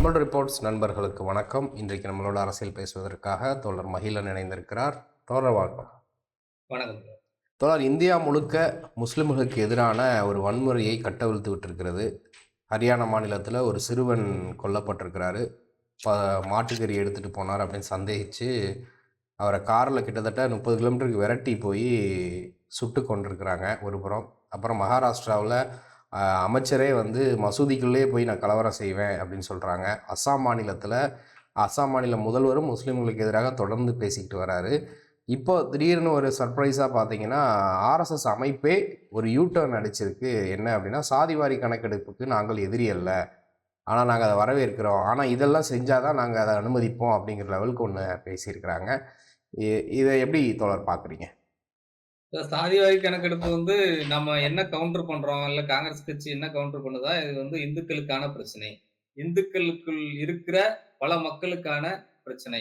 Tamil reports நண்பர்களுக்கு வணக்கம். இன்றைக்கு நம்மளோட அரசியல் பேசுவதற்காக தோழர் மகிழன் இணைந்திருக்கிறார். தோழர் வணக்கம். வணக்கம். தோழர், இந்தியா முழுக்க முஸ்லிம்களுக்கு எதிரான ஒரு வன்முறையை கட்டவிழ்த்து விட்டிருக்கிறது. ஹரியானா மாநிலத்தில் ஒரு சிறுவன் கொல்லப்பட்டிருக்கிறாரு. மாட்டுக்கறி எடுத்துகிட்டு போனார் அப்படின்னு சந்தேகித்து அவரை காரில் கிட்டத்தட்ட 30 கிலோமீட்டருக்கு விரட்டி போய் சுட்டு கொண்டிருக்கிறாங்க ஒரு புறம். அப்புறம் மகாராஷ்டிராவில் அமைச்சரே வந்து மசூதிக்குள்ளேயே போய் நான் கலவரம் செய்வேன் அப்படின்னு சொல்கிறாங்க. அஸ்ஸாம் மாநில முதல்வரும் முஸ்லீம்களுக்கு எதிராக தொடர்ந்து பேசிக்கிட்டு வராரு. இப்போ திடீர்னு ஒரு சர்ப்ரைஸாக பார்த்தீங்கன்னா, ஆர்எஸ்எஸ் அமைப்பே ஒரு யூடர்ன் அடிச்சிருக்கு. என்ன அப்படின்னா, சாதிவாரி கணக்கெடுப்புக்கு நாங்கள் எதிரி அல்ல, ஆனால் நாங்கள் அதை வரவேற்கிறோம், ஆனால் இதெல்லாம் செஞ்சால் தான் நாங்கள் அதை அனுமதிப்போம் அப்படிங்கிற லெவலுக்கு ஒன்று பேசியிருக்கிறாங்க. இதை எப்படி தோழர் பார்க்குறீங்க? சாதிவாரி கணக்கெடுப்பு நம்ம என்ன கவுண்டர் பண்றோம், இல்ல காங்கிரஸ் கட்சி என்ன கவுண்டர் பண்ணுதா, இது இந்துக்களுக்கான பிரச்சனை. இந்துக்களுக்குள் இருக்கிற பல மக்களுக்கான பிரச்சனை.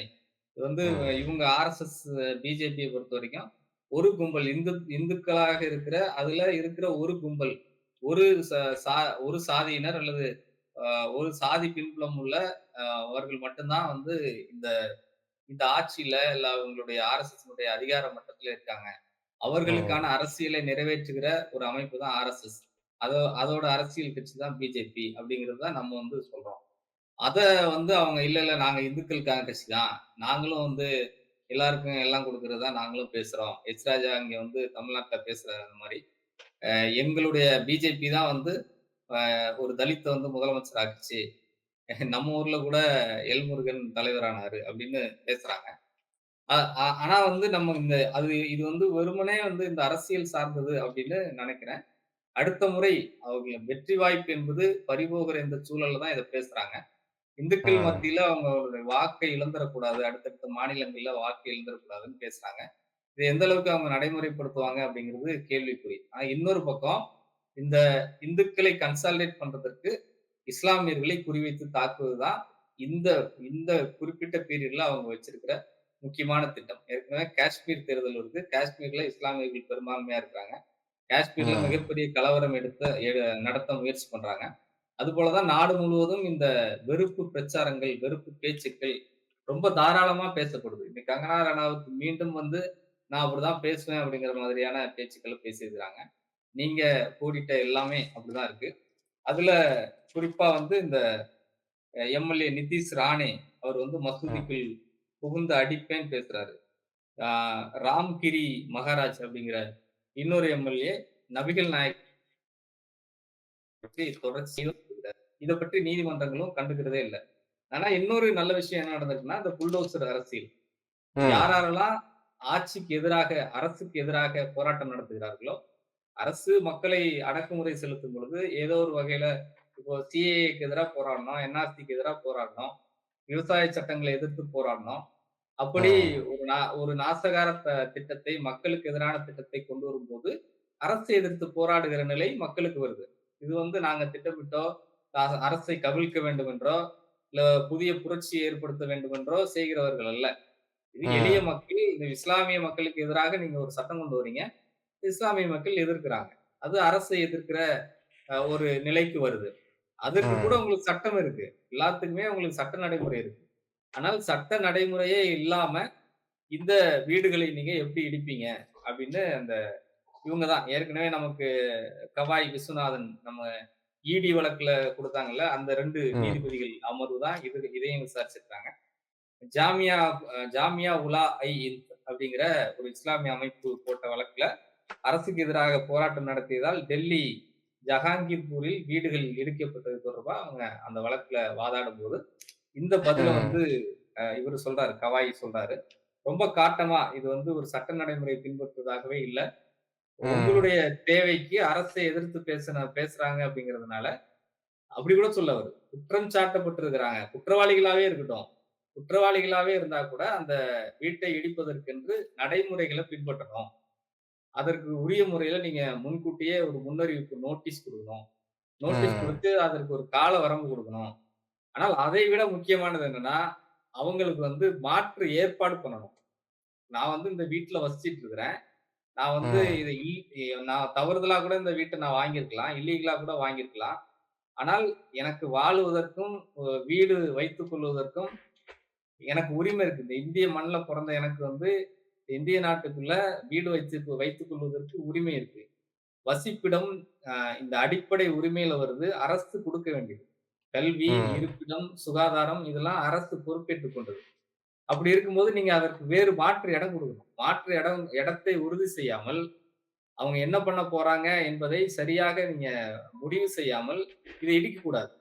இது இவங்க ஆர்எஸ்எஸ், பிஜேபியை பொறுத்த வரைக்கும் ஒரு கும்பல் இந்துக்களாக அதுல இருக்கிற ஒரு கும்பல், ஒரு ஒரு சாதியினர் அல்லது ஒரு சாதி பின்புலம் உள்ள அவர்கள் மட்டும்தான் இந்த இந்த ஆட்சியில இல்ல அவங்களுடைய ஆர்எஸ்எஸ் அதிகார மட்டத்துல இருக்காங்க. அவர்களுக்கான அரசியலை நிறைவேற்றுகிற ஒரு அமைப்பு தான் ஆர்எஸ்எஸ். அதோட அரசியல் கட்சி தான் பிஜேபி அப்படிங்கிறது தான் நம்ம சொல்றோம். அத அவங்க இல்ல நாங்க இந்துக்களுக்கான கட்சி தான். நாங்களும் எல்லாருக்கும் எல்லாம் குடுக்கிறது தான் நாங்களும் பேசுறோம். எச் ராஜா இங்க தமிழ்நாட்டுல பேசுறாரு அந்த மாரி. எங்களுடைய பிஜேபி தான் ஒரு தலித்த முதலமைச்சர் ஆக்குச்சு. நம்ம ஊர்ல கூட எல்முருகன் தலைவரானாரு அப்படின்னு பேசுறாங்க. ஆனா நம்ம இது வெறுமனே இந்த அரசியல் சார்ந்தது அப்படின்னு நினைக்கிறேன். அடுத்த முறை அவர்கள் வெற்றி வாய்ப்பு என்பது பறிபோகிற இந்த சூழல்ல தான் இத பேசுறாங்க. இந்துக்கள் மத்தியில அவங்களுடைய வாக்கை இழந்துறக்கூடாது. அடுத்தடுத்த மாநிலங்கள்ல வாக்கை இழந்துறக்கூடாதுன்னு பேசுறாங்க. இது எந்த அளவுக்கு அவங்க நடைமுறைப்படுத்துவாங்க அப்படிங்கிறது கேள்விக்குறி. ஆனா இன்னொரு பக்கம் இந்த இந்துக்களை கன்சாலிடேட் பண்றதற்கு இஸ்லாமியர்களை குறிவைத்து தாக்குவதுதான் இந்த இந்த குறிப்பிட்ட பீரியட்ல அவங்க வச்சிருக்கிற முக்கியமான திட்டம். ஏற்கனவே காஷ்மீர் தேர்தல் வருது. காஷ்மீர்ல இஸ்லாமியர்கள் பெரும்பான்மையா இருக்காங்க. காஷ்மீர்ல மிகப்பெரிய கலவரம் நடத்த முயற்சி பண்றாங்க. அதுபோலதான் நாடு முழுவதும் இந்த வெறுப்பு பிரச்சாரங்கள், வெறுப்பு பேச்சுக்கள் ரொம்ப தாராளமா பேசப்படுது. இன்னைக்கு கங்கனா ரனாவத் மீண்டும் நான் அப்படிதான் பேசுவேன் அப்படிங்கிற மாதிரியான பேச்சுக்கள பேசியிருக்கிறாங்க. நீங்க போடிட்ட எல்லாமே அப்படிதான் இருக்கு. அதுல குறிப்பா இந்த எம்எல்ஏ நிதிஷ் ராணே அவர் மசூதிக்குள் புகுந்து அடிப்பேன்னு பேசுறாரு. ராம்கிரி மகாராஜ் அப்படிங்கிற இன்னொரு எம்எல்ஏ நபிகள் நாயக் பற்றி தொடர்ச்சியா இத பற்றி நீதிமன்றங்களும் கண்டுக்கிறதே இல்ல. ஆனா இன்னொரு நல்ல விஷயம் என்ன நடந்திருக்குன்னா, இந்த புல்டோசர் அரசியல். யாரெல்லாம் ஆட்சிக்கு எதிராக, அரசுக்கு எதிராக போராட்டம் நடத்துகிறார்களோ, அரசு மக்களை அடக்குமுறை செலுத்தும் பொழுது ஏதோ ஒரு வகையில இப்போ சிஏஏக்கு எதிரா போராடணும், என்ஆர்சிக்கு எதிரா போராடணும், விவசாய சட்டங்களை எதிர்த்து போராடணும். அப்படி ஒரு நாசகார திட்டத்தை, மக்களுக்கு எதிரான திட்டத்தை கொண்டு வரும்போது, அரசை எதிர்த்து போராடுகிற நிலை மக்களுக்கு வருது. இது நாங்க திட்டமிட்டோ, அரசை கவிழ்க்க வேண்டும் என்றோ, இல்ல புதிய புரட்சியை ஏற்படுத்த வேண்டும் என்றோ செய்கிறவர்கள் அல்ல. இது எளிய மக்கள், இந்த இஸ்லாமிய மக்களுக்கு எதிராக நீங்க ஒரு சட்டம் கொண்டு வரீங்க. இஸ்லாமிய மக்கள் எதிர்க்கிறாங்க. அது அரசை எதிர்க்கிற ஒரு நிலைக்கு வருது. அதற்கு கூட உங்களுக்கு சட்டம் இருக்கு. எல்லாத்துக்குமே உங்களுக்கு சட்ட நடைமுறை இருக்கு. ஆனால் சட்ட நடைமுறையே இல்லாம இந்த வீடுகளை நீங்க எப்படி இடிப்பீங்க? அப்படின்னு இவங்க தான் ஏற்கனவே நமக்கு கவாய் விஸ்வநாதன் நம்ம இடி வழக்குல குடுத்தாங்கல்ல, அந்த 2 நீதிபதிகள் அமர்வு தான் இதையும் விசாரிச்சிருக்காங்க. ஜாமியா ஜாமியா உலா இந்த் அப்படிங்கிற ஒரு இஸ்லாமிய அமைப்பு போட்ட வழக்குல அரசுக்கு எதிராக போராட்டம் நடத்தியதால் டெல்லி ஜஹாங்கீர்பூரில் வீடுகள் இடிக்கப்பட்டது தொடர்பா அவங்க அந்த வழக்குல வாதாடும் போது இந்த பதில இவரு சொல்றாரு, கவாய் சொல்றாரு. ரொம்ப காட்டமா இது ஒரு சட்ட நடைமுறை பின்பற்றுவதாகவே இல்ல. உங்களுடைய தேவைக்கு அரசை எதிர்த்து பேசுறாங்க அப்படிங்கிறதுனால அப்படி கூட சொல்ல அவரு. குற்றம் சாட்டப்பட்டிருக்கிறாங்க. குற்றவாளிகளாவே இருக்கட்டும். குற்றவாளிகளாவே இருந்தா கூட அந்த வீட்டை இடிப்பதற்கென்று நடைமுறைகள பின்பற்றணும். அதற்கு உரிய முறையில நீங்க முன்கூட்டியே ஒரு முன்னறிவிப்பு நோட்டீஸ் குடுக்கணும். நோட்டீஸ் குடுத்து அதற்கு ஒரு கால வரம்பு குடுக்கணும். ஆனால் அதை விட முக்கியமானது என்னன்னா, அவங்களுக்கு மாற்று ஏற்பாடு பண்ணணும். நான் இந்த வீட்ல வசிச்சுட்டு இருக்கிறேன். நான் இது நான் தவறுதலா கூட இந்த வீட்ட நான் வாங்கியிருக்கலாம். இல்லீகலா கூட வாங்கியிருக்கலாம். ஆனால் எனக்கு வாழுவதற்கும், வீடு வைத்துக் கொள்வதற்கும் எனக்கு உரிமை இருக்கு. இந்த இந்திய மண்ல பொறந்த எனக்கு வந்து இந்திய நாட்டுக்குள்ள வீடு வைத்துக் கொள்வதற்கு உரிமை இருக்கு. வசிப்பிடம் அ இந்த அடிப்படை உரிமையில வருது. அரசு குடுக்க வேண்டியது. கல்வி, ம். இருப்பிடம், சுகாதாரம் இதெல்லாம் அரசு பொறுப்பேற்றுக் கொண்டது. அப்படி இருக்கும்போது நீங்க அதற்கு வேறு மாற்று இடம் குடுக்கணும். மாற்று இடத்தை உறுதி செய்யாமல், அவங்க என்ன பண்ண போறாங்க என்பதை சரியாக நீங்க முடிவு செய்யாமல், இத இடிக்கக்கூடாது.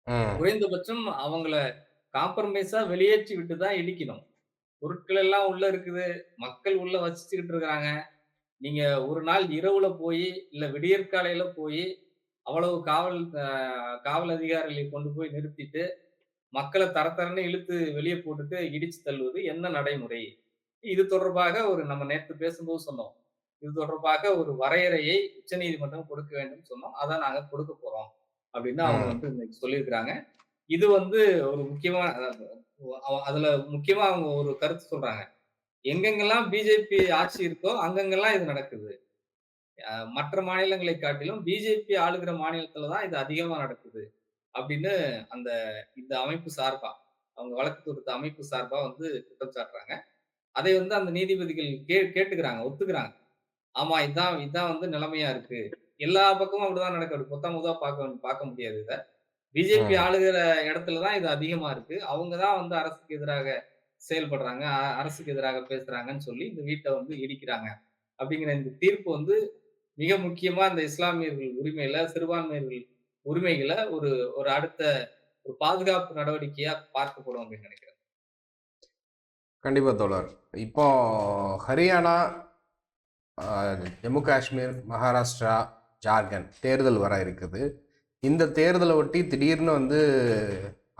ம். குறைந்தபட்சம் அவங்கள காம்ப்ரமைஸா வெளியேற்றி விட்டு தான் இடிக்கணும். பொருட்கள் எல்லாம் உள்ள இருக்குது. மக்கள் உள்ள வசிச்சுக்கிட்டு இருக்கிறாங்க. நீங்க ஒரு நாள் இரவுல போயி, இல்ல விடியற்காலையில போயி, அவ்வளவு காவல் அதிகாரிகளை கொண்டு போய் நிறுத்திட்டு, மக்கள தர தரன்னு இழுத்து வெளிய போட்டுட்டு இடிச்சு தள்ளுவது என்ன நடைமுறை? இது தொடர்பாக நம்ம நேத்து பேசும்போது சொன்னோம். இது தொடர்பாக ஒரு வரையறையை உச்சநீதிமன்றம் கொடுக்க வேண்டும் சொன்னோம். அத நாங்க கொடுக்க போறோம். அப்படின்னு அவங்க ம். வந்து இன்னைக்கு சொல்லியிருக்கிறாங்க. இது வந்து ஒரு முக்கியமான அதுல முக்கியமா அவங்க ஒரு கருத்து சொல்றாங்க. எங்கெங்கெல்லாம் பிஜேபி ஆட்சி இருக்கோ, அங்கங்கெல்லாம் இது நடக்குது. மற்ற மாநிலங்களை காட்டிலும் பிஜேபி ஆளுகிற மாநிலத்தில தான் இது அதிகமா நடக்குது. அப்படின்னு அந்த இந்த அமைப்பு சார்பா, அவங்க வழக்கு தொடுத்த அமைப்பு சார்பா வந்து குற்றம் சாட்டுறாங்க. அதை வந்து அந்த நீதிபதிகள் கேட்டுக்கிறாங்க, ஒத்துக்கிறாங்க. ஆமா இதான் இதான் வந்து நிலைமையா இருக்கு. எல்லா பக்கமும் அப்படிதான் நடக்குது. அப்படி பொத்தாம் பொதுவா பார்க்க முடியாது இத. பிஜேபி ம். ஆளுகிற இடத்துல தான் இது அதிகமா இருக்கு. அவங்க தான் வந்து அரசுக்கு எதிராக செயல்படுறாங்க. அரசுக்கு எதிராக பேசுறாங்கன்னு சொல்லி இந்த வீட்ட வந்து இடிக்கிறாங்க. அப்படிங்கிற இந்த தீர்ப்பு வந்து மிக முக்கியமா இந்த இஸ்லாமியர்கள் உரிமையில, சிறுபான்மையர்கள் உரிமைகள ஒரு ஒரு அடுத்த ஒரு பாதுகாப்பு நடவடிக்கையா பார்க்கப்படும் அப்படின்னு நினைக்கிறேன். கண்டிப்பா தோழர். இப்போ ஹரியானா, அ ஜம்மு காஷ்மீர், மகாராஷ்டிரா, ஜார்க்கண்ட் தேர்தல் வர இருக்குது. இந்த தேர்தல ஒட்டி திடீர்னு வந்து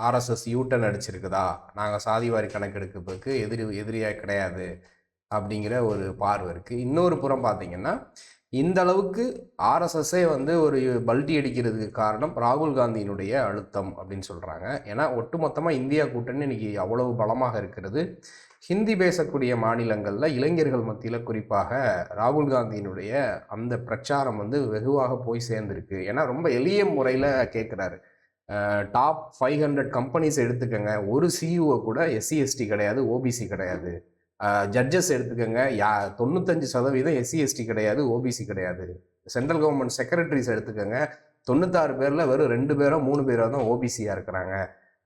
ஆர்எஸ்எஸ் யூ டர்ன் அடிச்சிருக்குதா? நாங்க சாதிவாரி கணக்கெடுப்புக்கு எதிரியா கிடையாது. அப்படிங்கிற ஒரு பார்வை இருக்கு. இன்னொரு புறம் பார்த்தீங்கன்னா, இந்த அளவுக்கு ஆர்எஸ்எஸ்ஸே வந்து ஒரு பல்டி அடிக்கிறதுக்கு காரணம் ராகுல் காந்தியினுடைய அழுத்தம் அப்படின்னு சொல்றாங்க. ஏன்னா, ஒட்டுமொத்தமா இந்தியா கூட்டணி இன்னைக்கு அவ்வளவு பலமாக இருக்கிறது. ஹிந்தி பேசக்கூடிய மாநிலங்கள்ல இளைஞர்கள் மத்தியில குறிப்பாக ராகுல் காந்தியினுடைய அந்த பிரச்சாரம் வந்து வெகுவாக போய் சேர்ந்திருக்கு. ஏன்னா, ரொம்ப எளிய முறையில கேட்கிறாரு. டாப் 500 கம்பெனிஸ் எடுத்துக்கங்க. ஒரு சிஇஓ கூட எஸ்சி, எஸ்டி கிடையாது, ஓபிசி கிடையாது. ஜட்ஜஸ் எடுத்துக்கங்க. 95% எஸ்சி, எஸ்டி கிடையாது, ஓபிசி கிடையாது. சென்ட்ரல் கவர்மெண்ட் செக்ரட்டரிஸ் எடுத்துக்கங்க. 96 பேர்ல வெறும் 2 பேரோ, 3 பேரோ தான் ஓபிசியா இருக்கிறாங்க.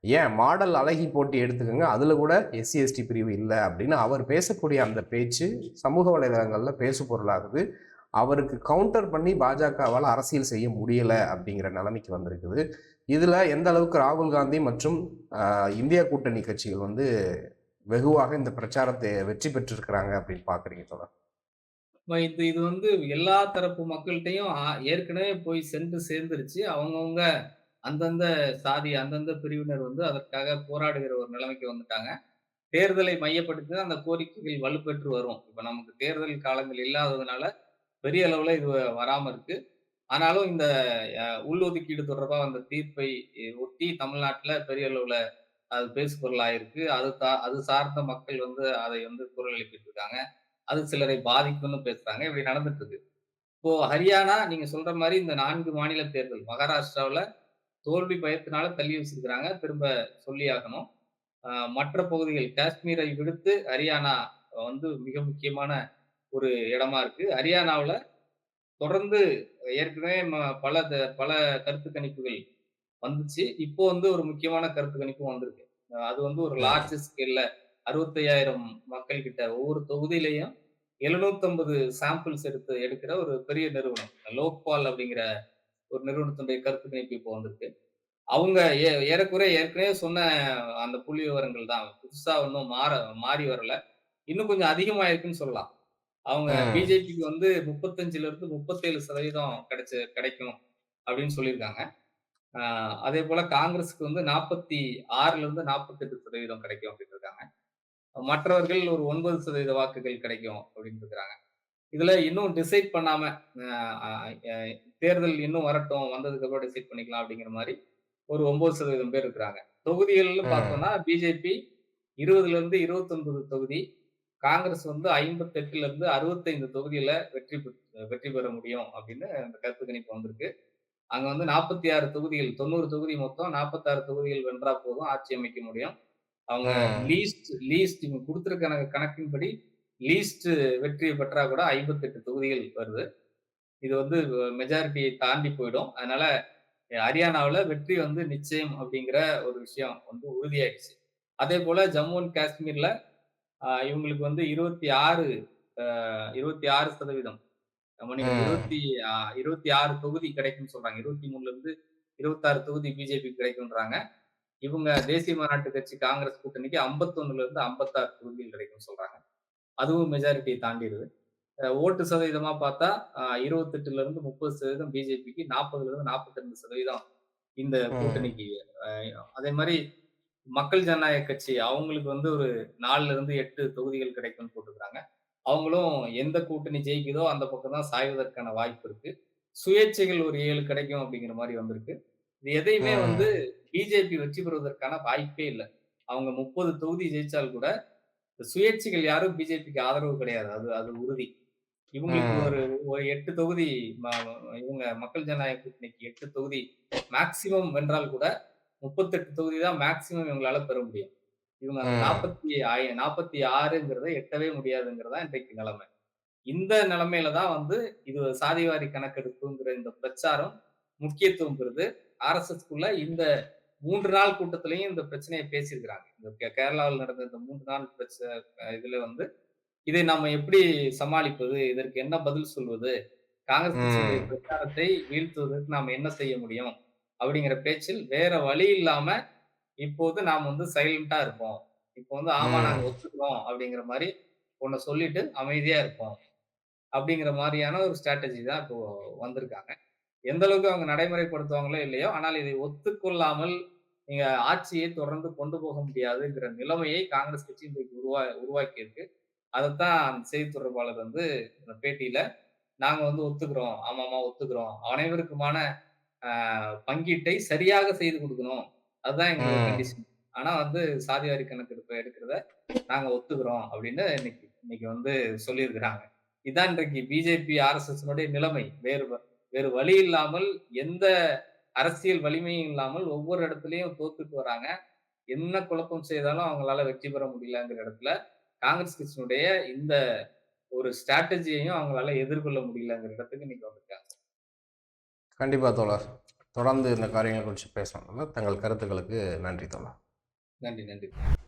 ஏன் மாடல் அழகி போட்டி எடுத்துக்கங்க. அதுல கூட எஸ்சி, எஸ்டி பிரிவு இல்ல அப்படின்னு அவர் பேசக்கூடிய அந்த பேச்சு சமூக வலைதளங்கள்ல பேசு பொருளாகுது. அவருக்கு கவுண்டர் பண்ணி பாஜகவால் அரசியல் செய்ய முடியல அப்படிங்கிற நிலைமைக்கு வந்திருக்குது. இதுல எந்த அளவுக்கு ராகுல் காந்தி மற்றும் இந்தியா கூட்டணி கட்சிகள் வந்து வெகுவாக இந்த பிரச்சாரத்தை வெற்றி பெற்றிருக்கிறாங்க அப்படின்னு பாக்குறீங்க தோழர்? இது இது வந்து எல்லா தரப்பு மக்கள்ட்டயும் ஏற்கனவே போய் சென்று சேர்ந்துருச்சு. அவங்கவங்க அந்தந்த சாதி, அந்தந்த பிரிவினர் வந்து அதற்காக போராடுகிற ஒரு நிலைமைக்கு வந்துட்டாங்க. தேர்தலை மையப்படுத்தி தான் அந்த கோரிக்கைகள் வலுப்பெற்று வரும். இப்ப நமக்கு தேர்தல் காலங்கள் இல்லாததுனால பெரிய அளவுல இது வராம இருக்கு. ஆனாலும் இந்த உள்ஒதுக்கீடு தொடர்பா வந்த தீர்ப்பை ஒட்டி தமிழ்நாட்டுல பெரிய அளவுல அது பேசுபொருள் ஆயிருக்கு. அது சார்ந்த மக்கள் வந்து அதை வந்து குரல் எழுப்பிட்டு இருக்காங்க. அது சிலரை பாதிக்கும்னு பேசுறாங்க. இப்படி நடந்துட்டு இருக்கு. இப்போ ஹரியானா நீங்க சொல்ற மாரி இந்த 4 மாநில தேர்தல் மகாராஷ்டிராவுல தோல்வி பயத்தினால தள்ளி வச்சிருக்கிறாங்க. திரும்ப சொல்லியாகணும். அ மற்ற பகுதிகள் காஷ்மீரை விடுத்து ஹரியானா வந்து மிக முக்கியமான ஒரு இடமா இருக்கு. ஹரியானாவுல தொடர்ந்து ஏற்கனவே பல கருத்து கணிப்புகள் வந்துச்சு. இப்போ வந்து ஒரு முக்கியமான கருத்து கணிப்பும் வந்திருக்கு. அது வந்து ஒரு ம். லார்ஜ் ஸ்கேல்ல 65,000 மக்கள் கிட்ட ஒவ்வொரு தொகுதியிலயும் 750 சாம்பிள்ஸ் எடுக்கிற ஒரு பெரிய நிறுவனம். லோக்பால் அப்படிங்கிற ஒரு நிறுவனத்தினுடைய கருத்து கணிப்பு இப்போ வந்திருக்கு. அவங்க ஏறக்குறைய ஏற்கனவே சொன்ன அந்த புள்ளி விவரங்கள் தான். புதுசா ஒண்ணும் மாறி வரல. இன்னும் கொஞ்சம் அதிகமாயிருக்குன்னு சொல்லலாம். அவங்க ம். பிஜேபிக்கு வந்து 35லிருந்து 37% கிடைக்கும் அப்படின்னு சொல்லியிருக்காங்க. ஆ அதேபோல காங்கிரஸ்க்கு வந்து 46லிருந்து 48% கிடைக்கும் அப்படின்னு இருக்காங்க. மற்றவர்கள் ஒரு 9% வாக்குகள் கிடைக்கும் அப்படின்னு இருக்கிறாங்க. இதுல இன்னும் டிசைட் பண்ணாம அ அ அ தேர்தல் இன்னும் வரட்டும். வந்ததுக்கு அப்புறம் டிசைட் பண்ணிக்கலாம் அப்படிங்கிற மாரி ஒரு 9% பேர் இருக்கிறாங்க. தொகுதிகள்னு ம். பார்த்தோம்னா, பிஜேபி 20லிருந்து 29 தொகுதி, காங்கிரஸ் வந்து 58லிருந்து 65 தொகுதியில வெற்றி பெற முடியும் அப்படின்னு அந்த கருத்து கணிப்பு வந்திருக்கு. அங்க வந்து 46 தொகுதிகள், 90 தொகுதி மொத்தம் 46 தொகுதிகள் வென்றா போதும் ஆட்சி அமைக்க முடியும். அவங்க ம். லீஸ்ட் இவங்க குடுத்திருக்க கணக்கின்படி லீஸ்ட் வெற்றியை பெற்றா கூட 58 தொகுதிகள் வருது. இது வந்து மெஜாரிட்டியை தாண்டி போயிடும். அதனால ஹரியானாவுல வெற்றி வந்து நிச்சயம் அப்படிங்கிற ஒரு விஷயம் வந்து உறுதியாயிடுச்சு. அதேபோல ஜம்மு அண்ட் காஷ்மீர்ல இவங்களுக்கு வந்து 26% மன்னிக்கவும் ம். 26 தொகுதி கிடைக்கும்னு சொல்றாங்க. 23ல 26 தொகுதி பிஜேபிக்கு கிடைக்கும்ன்றாங்க. இவங்க தேசிய மாநாட்டு கட்சி காங்கிரஸ் கூட்டணிக்கு 51ல 56 தொகுதிகள் கிடைக்கும்னு சொல்றாங்க. அதுவும் மெஜாரிட்டிய தாண்டிருது. ஓட்டு சதவீதமா பார்த்தா 28ல 30% பிஜேபிக்கு, 40ல 42% இந்த ம். கூட்டணிக்கு. அ அதே மாரி மக்கள் ஜனநாயக கட்சி அவங்களுக்கு வந்து ஒரு 4ல 8 தொகுதிகள் கிடைக்கும்னு போட்டிருக்காங்க. அவங்களும் எந்த கூட்டணி ஜெயிக்குதோ அந்த பக்கம் தான் சாய்வதற்கான வாய்ப்பு இருக்கு. சுயேட்சைகள் ஒரு 7 கிடைக்கும் அப்படிங்கிற மாரி வந்திருக்கு. இது எதையுமே வந்து ம். பிஜேபி வெற்றி பெறுவதற்கான வாய்ப்பே இல்ல. அவங்க 30 தொகுதி ஜெயிச்சால் கூட, சுயேட்சைகள் யாரும் பிஜேபிக்கு ஆதரவு கிடையாது. அது அது உறுதி. இவங்களுக்கு ஒரு ம். ஒரு 8 தொகுதி ம இவங்க மக்கள் ஜனநாயக கூட்டணிக்கு 8 தொகுதி மேக்ஸிமம் வென்றால் கூட 38 தொகுதி தான் மேக்ஸிமம் இவங்களால பெற முடியும். இவங்க அந்த ம். 46ங்கிறத எட்டவே முடியாதுங்கிறது தான் இன்றைக்கு நிலைமை. இந்த நிலைமையில தான் வந்து இது சாதிவாரி கணக்கெடுப்புங்கிற இந்த பிரச்சாரம் முக்கியத்துவம் பெறுது. ஆர்எஸ்எஸ்க்குள்ள இந்த 3 நாள் கூட்டத்திலயும் இந்த பிரச்சனைய பேசியிருக்கிறாங்க. இந்த கேரளாவில் நடந்த இந்த 3 நாள் இதுல வந்து இதை நாம எப்படி சமாளிப்பது? இதற்கு என்ன பதில் சொல்வது? காங்கிரஸ் கட்சியினுடைய ம். பிரச்சாரத்தை வீழ்த்துவதற்கு நாம என்ன செய்ய முடியும்? அப்படிங்கிற பேச்சில் வேற வழி இல்லாம இப்போது நாம் வந்து சைலன்ட்டா இருப்போம். இப்போ வந்து ஆமா நாங்க ம். ஒத்துக்கிறோம் அப்படிங்கிற மாரி ஒண்ண சொல்லிட்டு அமைதியா இருப்போம். அப்படிங்கிற மாரியான ஒரு ஸ்ட்ராட்டஜி தான் இப்போ வந்திருக்காங்க. எந்த அளவுக்கு அவங்க நடைமுறைப்படுத்துவாங்களோ இல்லையோ, ஆனால் இதை ஒத்துக்கொள்ளாமல் நீங்க ஆட்சியை தொடர்ந்து கொண்டு போக முடியாதுங்கிற நிலைமையை காங்கிரஸ் கட்சி இன்றைக்கு உருவாக்கியிருக்கு. அதத்தான் அந்த செய்தி தொடர்பாளர் வந்து அந்த பேட்டியில, நாங்க வந்து ஒத்துக்கிறோம். ஆமாமா ஒத்துக்கிறோம். அனைவருக்குமான அ பங்கீட்டை சரியாக செய்து குடுக்கணும். அதுதான் எங்களோட ம். கண்டிஷன். ஆனா வந்து சாதிவாரி கணக்கெடுப்பு எடுக்கிறத நாங்க ஒத்துக்கிறோம் அப்படின்னு இன்னைக்கு இன்னைக்கு வந்து சொல்லியிருக்கிறாங்க. இதான் இன்றைக்கு பிஜேபி, ஆர்எஸ்எஸ்னுடைய நிலைமை. வேறு வழி இல்லாமல் எந்த அரசியல் வலிமையும் இல்லாமல் ஒவ்வொரு இடத்துலயும் தோத்துட்டு வராங்க. என்ன குழப்பம் செய்தாலும் அவங்களால வெற்றி பெற முடியலங்கிற இடத்துல, காங்கிரஸ் கட்சியினுடைய இந்த ஒரு ஸ்ட்ராட்டஜியையும் அவங்களால எதிர்கொள்ள முடியலங்கிற இடத்துக்கு இன்னைக்கு வந்துட்டாங்க. கண்டிப்பா தோழர். தொடர்ந்து இந்த காரியங்கள் குறித்து பேசணும்ல. தங்கள் கருத்துக்களுக்கு நன்றி தோழர். நன்றி, நன்றி.